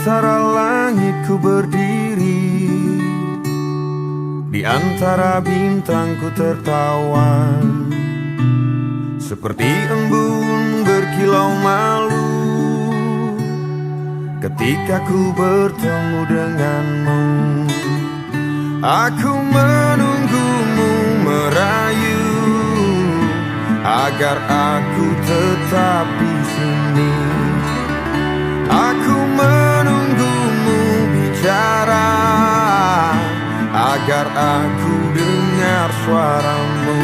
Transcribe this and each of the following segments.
antara langit ku berdiri, di antara bintang ku tertawa, seperti embun berkilau malu ketika ku bertemu denganmu. Aku menunggumu merayu agar aku tetap di sini. Aku menunggumu bicara agar aku dengar suaramu.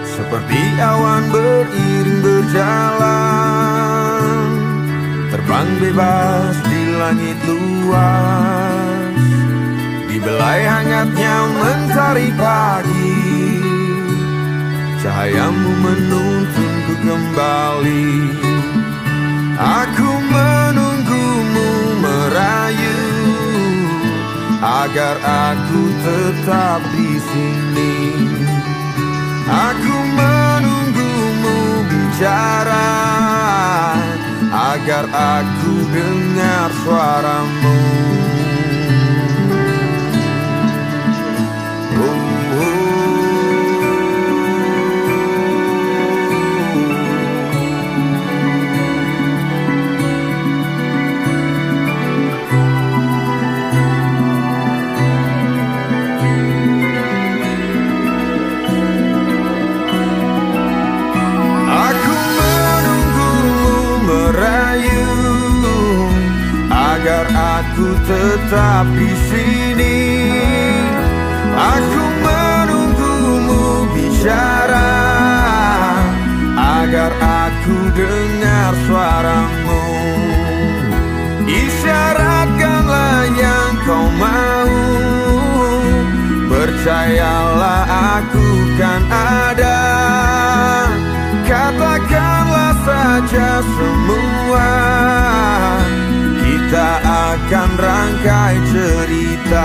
Seperti awan beriring berjalan, terbang bebas di langit luas, dibelai hangatnya mentari pagi, cahayamu menuntunku kembali. Aku menunggumu merayu agar aku tetap di sini. Aku menunggumu bicara agar aku dengar suaramu. Agar aku tetap di sini. Aku menunggumu bicara agar aku dengar suaramu. Isyaratkanlah yang kau mau, percayalah aku kan ada. Katakanlah saja semua, kita akan rangkai cerita.